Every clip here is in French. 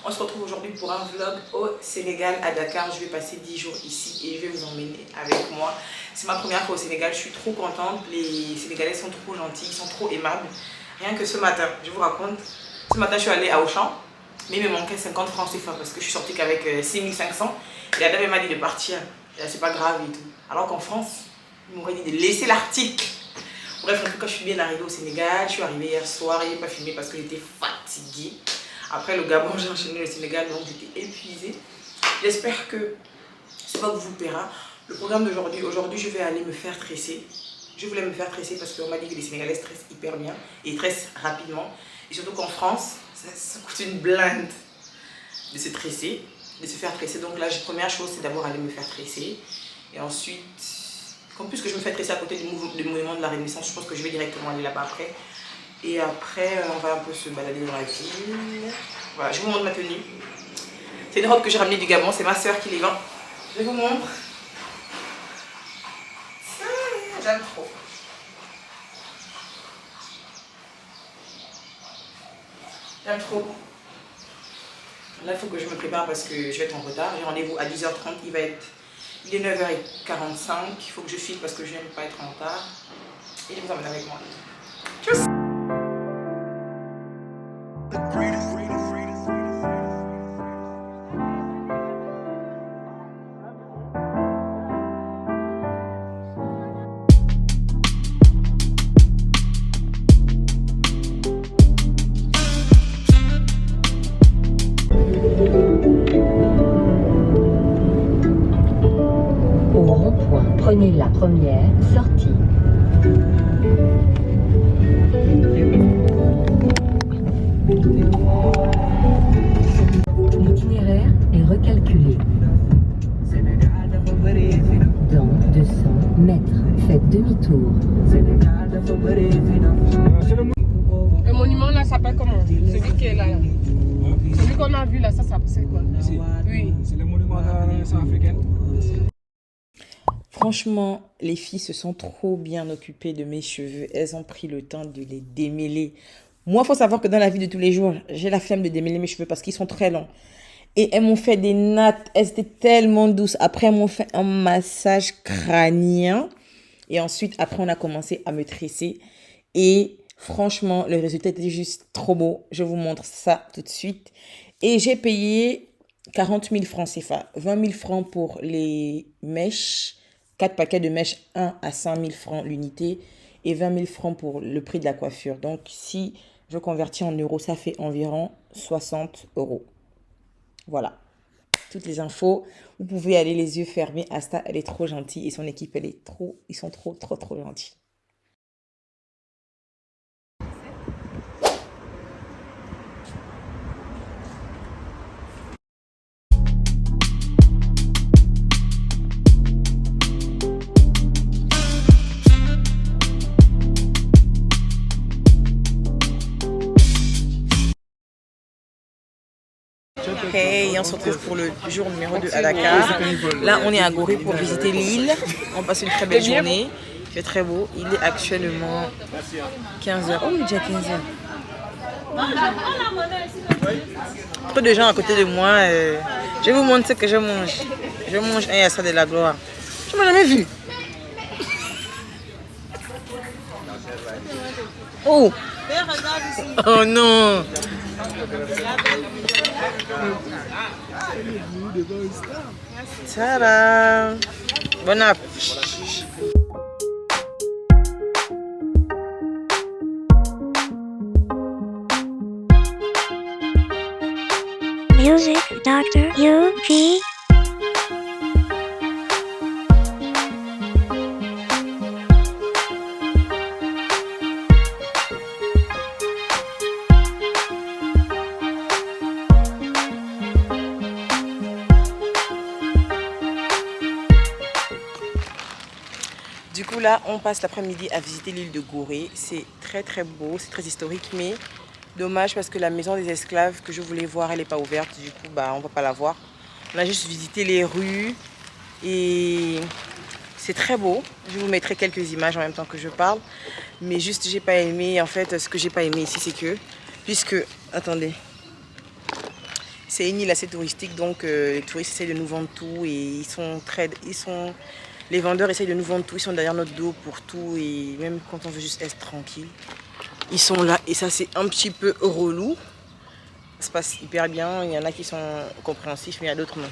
On se retrouve aujourd'hui pour un vlog au Sénégal, à Dakar. Je vais passer 10 jours ici et je vais vous emmener avec moi. C'est ma première fois au Sénégal, je suis trop contente. Les Sénégalais sont trop gentils, ils sont trop aimables. Rien que ce matin, je vous raconte, ce matin je suis allée à Auchan, mais il me manquait 50 francs CFA parce que je suis sortie qu'avec 6500. Et la dame m'a dit de partir, c'est pas grave et tout. Alors qu'en France, il m'aurait dit de laisser l'article. Bref, en tout cas, je suis bien arrivée au Sénégal. Je suis arrivée hier soir, il n'est pas filmé parce que j'étais fatiguée. Après le Gabon, j'ai enchaîné le Sénégal, donc j'étais épuisée. J'espère que ce vlog vous plaira. Le programme d'aujourd'hui, je vais aller me faire tresser. Je voulais me faire tresser parce qu'on m'a dit que les Sénégalais stressent hyper bien et tressent rapidement. Et surtout qu'en France, ça coûte une blinde de se tresser, de se faire tresser. Donc là, la première chose, c'est d'abord aller me faire tresser. Et ensuite, comme puisque je me fais tresser à côté du monument de la Renaissance, je pense que je vais directement aller là-bas après. Et après, on va un peu se balader dans la ville. Voilà, je vous montre ma tenue. C'est une robe que j'ai ramenée du Gabon, c'est ma soeur qui les vend. Je vous montre. J'aime trop. J'aime trop. Là, il faut que je me prépare parce que je vais être en retard. J'ai rendez-vous à 10h30. Il est 9h45. Il faut que je file parce que je n'aime pas être en retard. Et je vous emmène avec moi. Tchuss! Prenez la première sortie. L'itinéraire est recalculé. Dans 200 mètres, faites demi-tour. Le monument là s'appelle comment? Celui qui est là. Celui qu'on a vu là, ça s'appelle quoi? Oui. C'est le monument de la Renaissance africaine. Franchement, les filles se sont trop bien occupées de mes cheveux. Elles ont pris le temps de les démêler. Moi, il faut savoir que dans la vie de tous les jours, j'ai la flemme de démêler mes cheveux parce qu'ils sont très longs. Et elles m'ont fait des nattes. Elles étaient tellement douces. Après, elles m'ont fait un massage crânien. Et ensuite, après, on a commencé à me tresser. Et franchement, le résultat était juste trop beau. Je vous montre ça tout de suite. Et j'ai payé 40 000 francs CFA. 20 000 francs pour les mèches. 4 paquets de mèches, 1 à 5 000 francs l'unité et 20 000 francs pour le prix de la coiffure. Donc, si je convertis en euros, ça fait environ 60 €. Voilà. Toutes les infos. Vous pouvez aller les yeux fermés. Asta, elle est trop gentille et son équipe, ils sont trop gentils. Hey, on se retrouve pour le jour numéro 2 à Dakar. Là, on est à Gorée pour visiter l'île. On passe une très belle journée. Il fait très beau. Il est actuellement 15h. Oh, il est déjà 15h. Trop de gens à côté de moi. Je vais vous montrer ce que je mange. Je mange un yassa de la gloire. Tu m'as jamais vu? Oh! Oh non! Tadam! Bon app! Music Dr. UP. Du coup là, on passe l'après-midi à visiter l'île de Gorée. C'est très beau, c'est très historique, mais dommage parce que la maison des esclaves que je voulais voir, elle n'est pas ouverte. Du coup, bah, on ne va pas la voir. On a juste visité les rues et c'est très beau. Je vous mettrai quelques images en même temps que je parle. Mais juste, j'ai pas aimé, en fait, ce que j'ai pas aimé ici, c'est que, puisque, attendez, C'est une île assez touristique, donc les touristes essayent de nous vendre tout et les vendeurs essayent de nous vendre tout, ils sont derrière notre dos pour tout et même quand on veut juste être tranquille, ils sont là et ça c'est un petit peu relou. Ça se passe hyper bien, il y en a qui sont compréhensifs mais il y a d'autres non.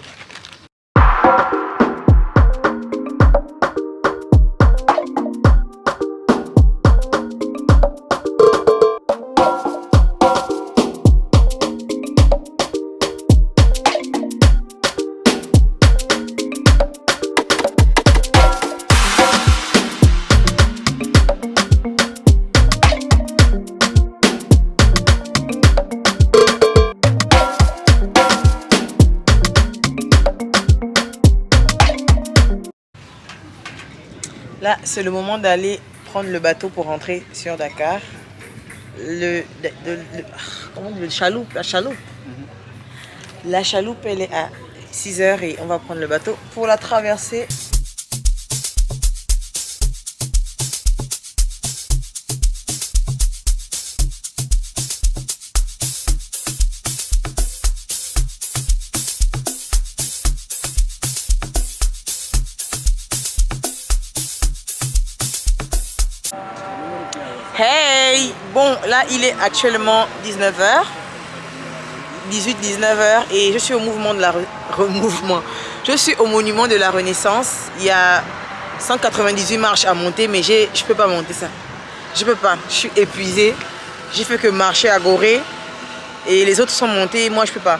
Là, c'est le moment d'aller prendre le bateau pour rentrer sur Dakar. La chaloupe. La chaloupe, elle est à 6 h et on va prendre le bateau pour la traverser. Hey! Bon, là, il est actuellement 19 h. 18-19 h et je suis au mouvement de Je suis au monument de la Renaissance. Il y a 198 marches à monter, mais je peux pas monter ça. Je peux pas. Je suis épuisée. J'ai fait que marcher à Gorée et les autres sont montés. Moi, je peux pas.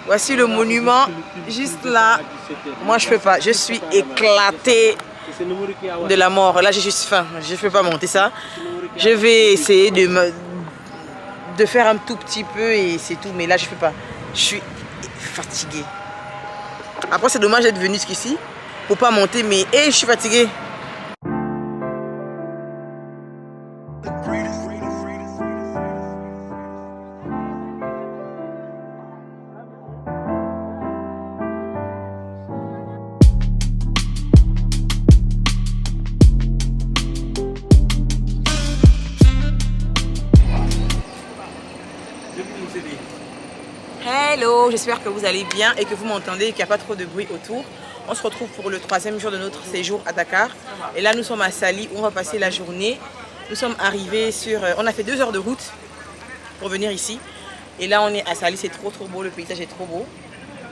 Voici le monument juste là. Moi, je peux pas. Je suis éclatée de la mort. Là, j'ai juste faim. Je peux pas monter ça. Je vais essayer de faire un tout petit peu et c'est tout. Mais là, je peux pas. Je suis fatiguée. Après, c'est dommage d'être venu jusqu'ici pour pas monter. Mais je suis fatiguée. Hello, j'espère que vous allez bien et que vous m'entendez et qu'il n'y a pas trop de bruit autour. On se retrouve pour le 3e jour de notre séjour à Dakar. Et là, nous sommes à Saly où on va passer la journée. Nous sommes arrivés on a fait 2 heures de route pour venir ici. Et là, on est à Saly, c'est trop beau, le paysage est trop beau.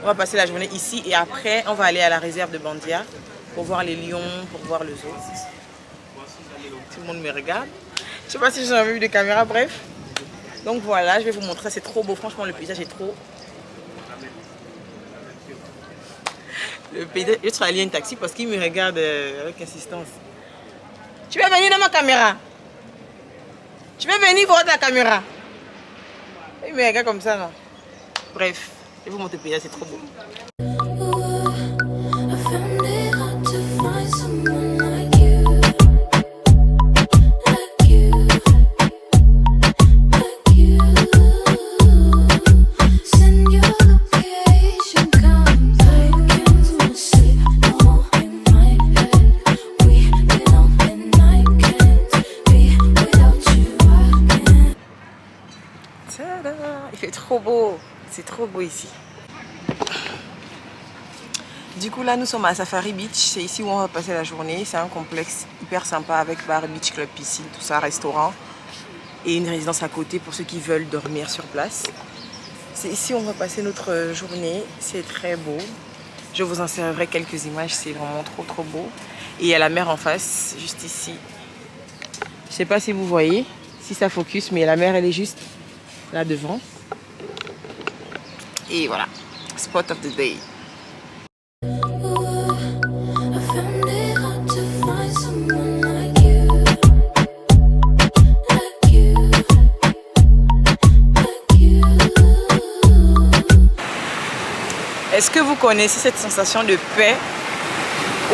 On va passer la journée ici et après, on va aller à la réserve de Bandia pour voir les lions, pour voir le zoo. Tout le monde me regarde. Je ne sais pas si j'ai un vue de caméra, bref. Donc voilà, je vais vous montrer, c'est trop beau, franchement le paysage est trop... Le paysage, je suis allé à un taxi parce qu'il me regarde avec insistance. Tu veux venir dans ma caméra? Tu veux venir voir ta caméra? Il me regarde comme ça, non? Bref, je vais vous montrer le paysage, c'est trop beau. Il fait trop beau, c'est trop beau ici. Du coup là nous sommes à Safari Beach, c'est ici où on va passer la journée. C'est un complexe hyper sympa avec bar, beach club, piscine, tout ça, restaurant et une résidence à côté pour ceux qui veulent dormir sur place. C'est ici où on va passer notre journée, c'est très beau. Je vous en servirai quelques images, c'est vraiment trop beau. Et il y a la mer en face, juste ici. Je sais pas si vous voyez, si ça focus, mais la mer elle est juste là devant. Et voilà, spot of the day. Est-ce que vous connaissez cette sensation de paix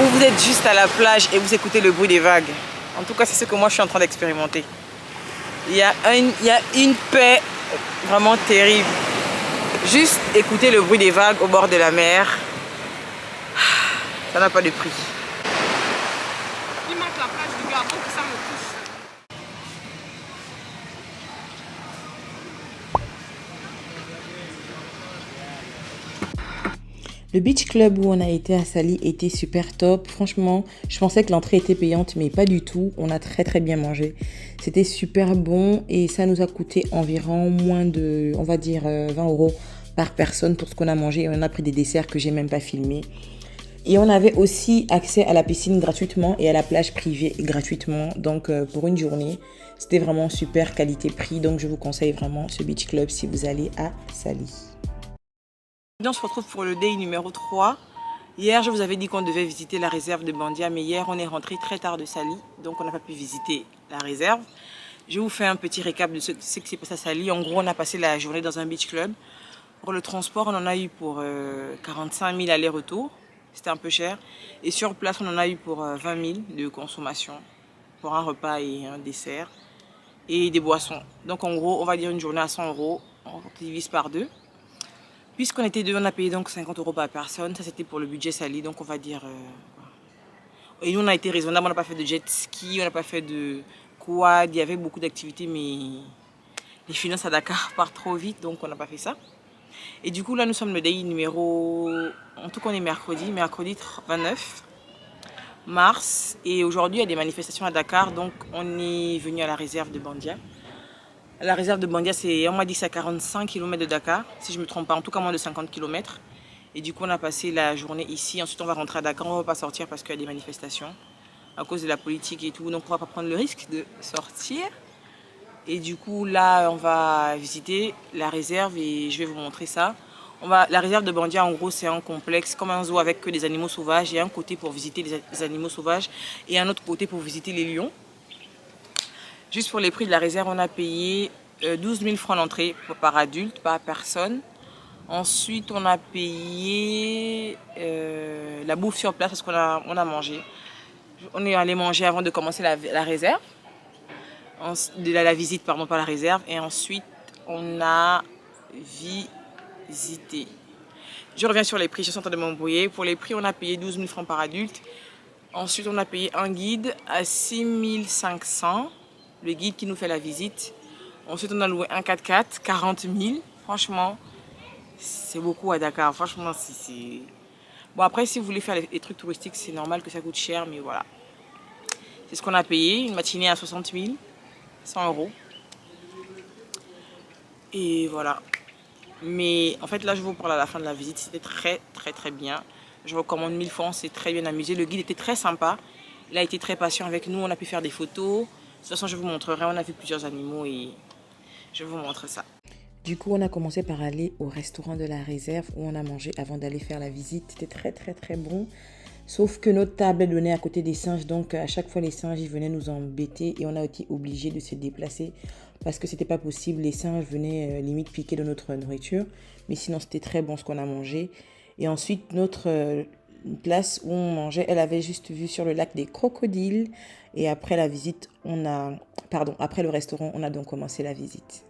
où vous êtes juste à la plage et vous écoutez le bruit des vagues? En tout cas, c'est ce que moi je suis en train d'expérimenter. Il y a une paix vraiment terrible. Juste écouter le bruit des vagues au bord de la mer, ça n'a pas de prix. Il manque la plage du Gabon que ça me touche. Le beach club où on a été à Sali était super top. Franchement, je pensais que l'entrée était payante, mais pas du tout. On a très bien mangé. C'était super bon et ça nous a coûté environ moins de, on va dire, 20 € par personne pour ce qu'on a mangé. Et on a pris des desserts que j'ai même pas filmés. Et on avait aussi accès à la piscine gratuitement et à la plage privée gratuitement. Donc pour une journée, c'était vraiment super qualité-prix. Donc je vous conseille vraiment ce beach club si vous allez à Sali. On se retrouve pour le day numéro 3. Hier, je vous avais dit qu'on devait visiter la réserve de Bandia, mais hier, on est rentré très tard de Sali, donc on n'a pas pu visiter la réserve. Je vous fais un petit récap de ce qui s'est passé à Sali. En gros, on a passé la journée dans un beach club. Pour le transport, on en a eu pour 45 000 aller-retour. C'était un peu cher. Et sur place, on en a eu pour 20 000 de consommation, pour un repas et un dessert, et des boissons. Donc en gros, on va dire une journée à 100 €, on divise par 2. Puisqu'on était 2, on a payé donc 50 € par personne. Ça, c'était pour le budget Sali. Donc, on va dire... Et nous, on a été raisonnable. On n'a pas fait de jet ski. On n'a pas fait de quad. Il y avait beaucoup d'activités, mais les finances à Dakar partent trop vite. Donc, on n'a pas fait ça. Et du coup, là, nous sommes le day numéro... En tout cas, on est mercredi 29 mars. Et aujourd'hui, il y a des manifestations à Dakar. Donc, on est venu à la réserve de Bandia. La réserve de Bandia, on m'a dit que c'est à 45 km de Dakar, si je ne me trompe pas, en tout cas moins de 50 km. Et du coup, on a passé la journée ici. Ensuite, on va rentrer à Dakar. On ne va pas sortir parce qu'il y a des manifestations à cause de la politique et tout. Donc, on ne va pas prendre le risque de sortir. Et du coup, là, on va visiter la réserve et je vais vous montrer ça. La réserve de Bandia, en gros, c'est un complexe comme un zoo avec que des animaux sauvages. Il y a un côté pour visiter les animaux sauvages et un autre côté pour visiter les lions. Juste pour les prix de la réserve, on a payé 12 000 francs d'entrée par adulte, par personne. Ensuite, on a payé la bouffe sur place parce qu'on a mangé. On est allé manger avant de commencer la réserve. La visite, pardon, pas la réserve. Et ensuite, on a visité. Je reviens sur les prix, je suis en train de m'embrouiller. Pour les prix, on a payé 12 000 francs par adulte. Ensuite, on a payé un guide à 6 500. Le guide qui nous fait la visite. Ensuite, on a loué un 4x4, 40 000. Franchement, c'est beaucoup à Dakar. Franchement, c'est... Bon, après, si vous voulez faire les trucs touristiques, c'est normal que ça coûte cher, mais voilà. C'est ce qu'on a payé. Une matinée à 60 000, 100 €. Et voilà. Mais en fait, là, je vous parle à la fin de la visite. C'était très bien. Je recommande 1000 francs. On s'est très bien amusé. Le guide était très sympa. Il a été très patient avec nous. On a pu faire des photos. De toute façon, je vous montrerai. On a vu plusieurs animaux et je vous montre ça. Du coup, on a commencé par aller au restaurant de la réserve où on a mangé avant d'aller faire la visite. C'était très bon. Sauf que notre table est donnée à côté des singes. Donc, à chaque fois, les singes, ils venaient nous embêter et on a été obligés de se déplacer parce que c'était pas possible. Les singes venaient limite piquer de notre nourriture. Mais sinon, c'était très bon ce qu'on a mangé. Et ensuite, notre place où on mangeait, elle avait juste vue sur le lac des crocodiles. Et après la visite, après le restaurant, on a donc commencé la visite.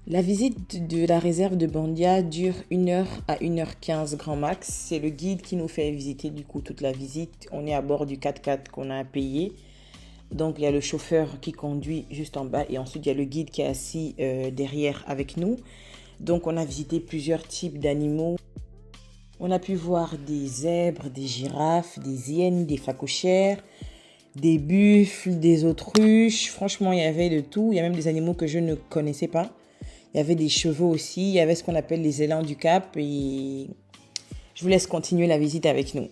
La visite de la réserve de Bandia dure 1 heure à 1h15 grand max. C'est le guide qui nous fait visiter du coup toute la visite. On est à bord du 4x4 qu'on a payé. Donc il y a le chauffeur qui conduit juste en bas et ensuite il y a le guide qui est assis derrière avec nous. Donc on a visité plusieurs types d'animaux. On a pu voir des zèbres, des girafes, des hyènes, des phacochères, des buffles, des autruches. Franchement, il y avait de tout. Il y a même des animaux que je ne connaissais pas. Il y avait des chevaux aussi. Il y avait ce qu'on appelle les élans du Cap. Et je vous laisse continuer la visite avec nous.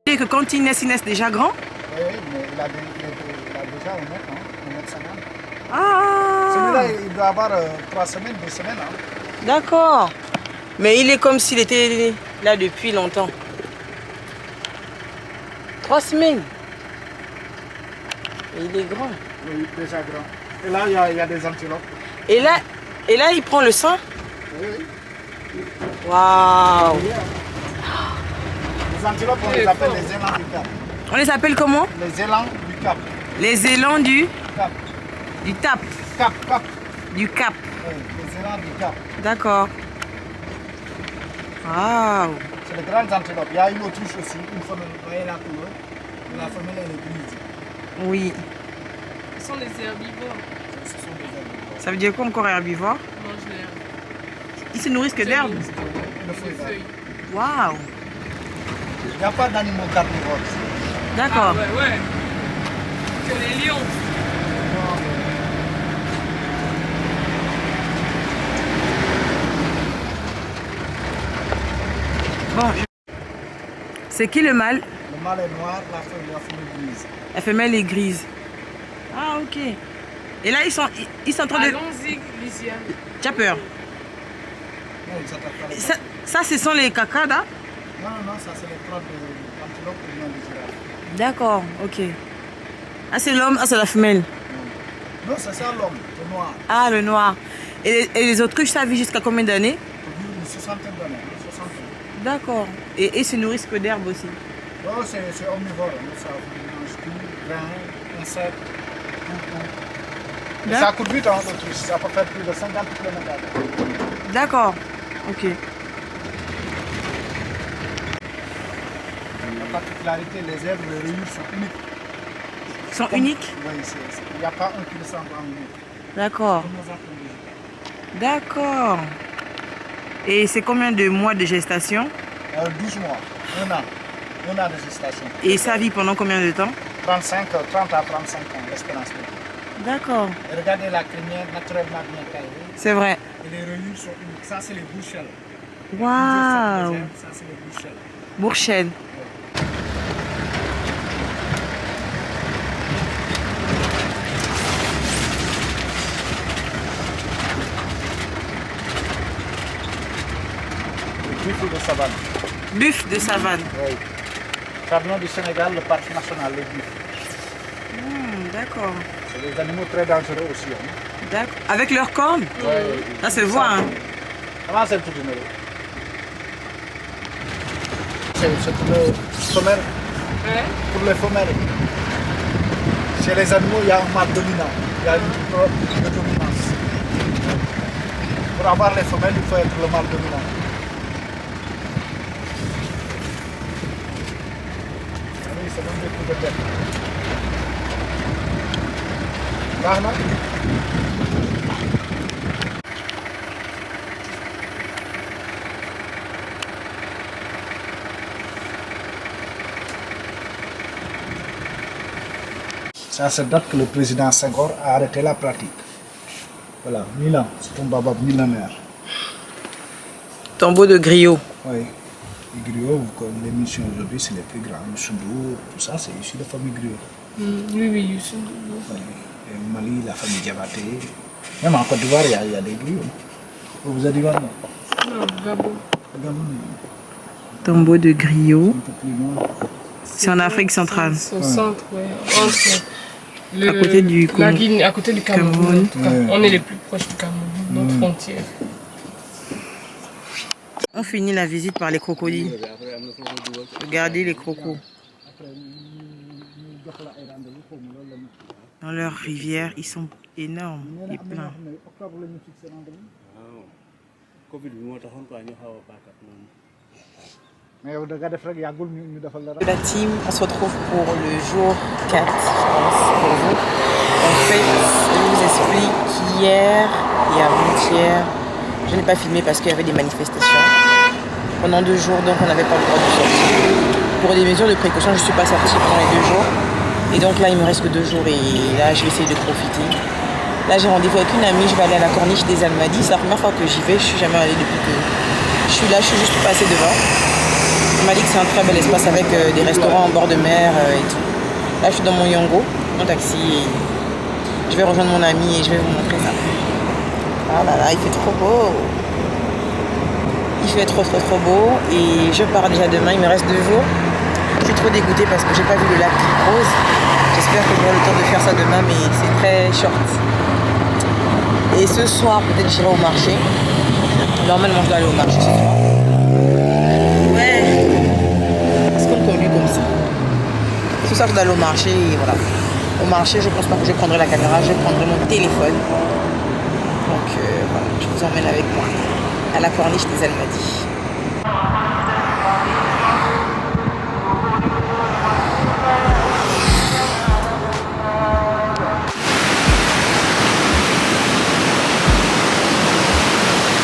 Et que quand il naissent déjà grand? Oui, mais il a déjà 1 mètre, 1m50. Ah! Celui-là, il doit avoir 3 semaines, 2 semaines. Hein. D'accord. Mais il est comme s'il était là depuis longtemps. 3 semaines. Et il est grand. Oui, déjà grand. Et là, il y a des antilopes. Et là, il prend le sang? Oui. Waouh! Les antilopes, on les appelle les élans du Cap. On les appelle comment? Les élans du Cap. Les élans du Cap. Du Tap. Cap. Du Cap. Oui, les élans du Cap. D'accord. Waouh. C'est les grandes antilopes. Il y a une autruche aussi, une femelle, vous voyez la couleur. La femelle elle est grise. Oui. Ce sont des herbivores. Ce sont des herbivores. Ça veut dire quoi encore herbivore? Ils mangent l'herbe. Ils se nourrissent que d'herbe? Le feuille d'arbre. Feuilles. Waouh. Il n'y a pas d'animaux carnivores ici. D'accord. Ah ouais. Que les lions. Bon. C'est qui le mâle? Le mâle est noir, la femelle grise. La femelle est grise. Ah, ok. Et là, ils sont en train de... Allons-y, Lysiane. Tu as peur? Non, ils attaquent pas les Ça, ce sont les cacas, là? Non, ça c'est les crottes d'antilope qui viennent des girafes. D'accord, ok. Ah, c'est l'homme, ah, c'est la femelle. Non, c'est ça l'homme, le noir. Ah, le noir. Et les autruches, ça vit jusqu'à combien d'années? Il vit une soixantaine d'années. D'accord. Et ils se nourrissent que d'herbe aussi? Non, c'est omnivore. Ça mange tout, grains, insectes, tout. Et ça coûte vite, hein, l'autruche. Ça peut faire plus de 50 km. D'accord, ok. La particularité, les herbes, les rayures sont uniques. Ils sont uniques? Oui, il n'y a pas un qui ressemble à un autre. D'accord. Comme les arbres. D'accord. Et c'est combien de mois de gestation? 12 mois, 1 an. 1 an de gestation. Et ça vit pendant combien de temps? 30 à 35 ans, l'espérance de vie. D'accord. Et regardez la crinière naturellement bien taillée. C'est vrai. Et les rayures sont uniques. Ça, c'est les bouchelles. Waouh. Ça, c'est les bouchelles. Bourchelle. Buffle de savane. Buffle de savane. Oui. Ça vient du Sénégal, le parc national, les buffles. D'accord. C'est des animaux très dangereux aussi. Hein. D'accord. Avec leurs cornes? Ça se voit, hein? Comment c'est le tout numéro? C'est pour les femelles. Hein? Pour les femelles. Chez les animaux, il y a un mâle dominant. Il y a une preuve de dominance. Pour avoir les femelles, il faut être le mâle dominant. Oui, c'est même des coups de tête. Baax na. C'est à cette date que le président Senghor a arrêté la pratique. Voilà, 1000 ans, c'est un babab millénaire. Tombeau de griot. Oui. Les griots, comme les missions aujourd'hui, c'est les plus grands. Le Soudour, tout ça, c'est issu de la famille griot. Oui, Youssou. Oui. Et au Mali, la famille Diabaté. Même en Côte d'Ivoire, il y a des griots. Vous êtes d'Ivoire, non? Non, Gabon. Gabon, Tombeau de griot. un peu plus loin. C'est en Afrique centrale. C'est au centre, ouais. Entre À côté du la Guinée, à côté du Cameroun. Cameroun. En tout cas. Ouais. On est les plus proches du Cameroun, notre frontière. On finit la visite par les crocodiles. Regardez les crocos. Dans leur rivière, ils sont énormes et pleins. Mais au Dakar, nous La team, on se retrouve pour le jour 4, je pense, pour vous. En fait, je vous explique qu'hier et avant-hier, je n'ai pas filmé parce qu'il y avait des manifestations. Pendant 2 jours, donc on n'avait pas le droit de sortir. Pour des mesures de précaution, je ne suis pas sortie pendant les 2 jours. Et donc là, il me reste que 2 jours et là, je vais essayer de profiter. Là, j'ai rendez-vous avec une amie, je vais aller à la corniche des Almadies. C'est la première fois que j'y vais, je ne suis jamais allée depuis que je suis là, je suis juste passée devant. Elle m'a dit que c'est un très bel espace avec des restaurants en bord de mer et tout. Là, je suis dans mon Yongo, mon taxi. Et je vais rejoindre mon ami et je vais vous montrer ça. Ah là là, il fait trop beau. Il fait trop beau. Et je pars déjà demain, il me reste 2 jours. Je suis trop dégoûtée parce que j'ai pas vu le lac rose. J'espère que j'aurai le temps de faire ça demain, mais c'est très short. Et ce soir, peut-être j'irai au marché. Normalement, je dois aller au marché ce soir. Ouais. Est-ce qu'on conduit comme ça? Ce soir, je dois aller au marché et voilà. Au marché, je pense pas que je prendrai la caméra, je prendrai mon téléphone. Donc voilà, je vous emmène avec moi à la corniche des Almadies.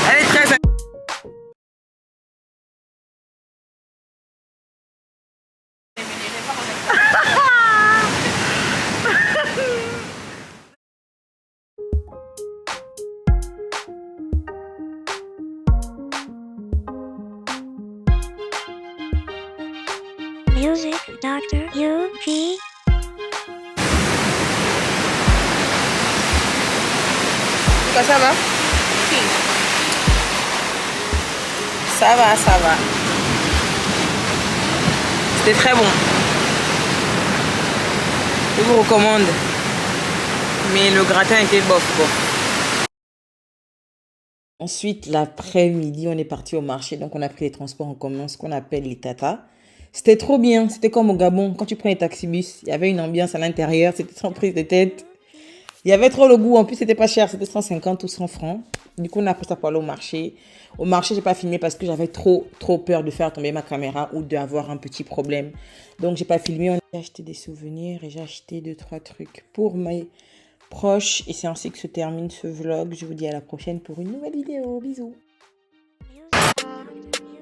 Elle est très... Music Doctor UV. Ça va? Ça va, ça va. C'était très bon. Je vous recommande. Mais le gratin était bof, quoi. Ensuite, l'après-midi, on est parti au marché. Donc, on a pris les transports en commun, ce qu'on appelle les tatas. C'était trop bien. C'était comme au Gabon. Quand tu prends les taxibus, il y avait une ambiance à l'intérieur. C'était sans prise de tête. Il y avait trop le goût. En plus, c'était pas cher. C'était 150 ou 100 francs. Du coup, on a pris ça pour aller au marché. Au marché, j'ai pas filmé parce que j'avais trop peur de faire tomber ma caméra ou d'avoir un petit problème. Donc, j'ai pas filmé. J'ai acheté des souvenirs et j'ai acheté 2-3 trucs pour mes proches. Et c'est ainsi que se termine ce vlog. Je vous dis à la prochaine pour une nouvelle vidéo. Bisous. Music Doctor UV.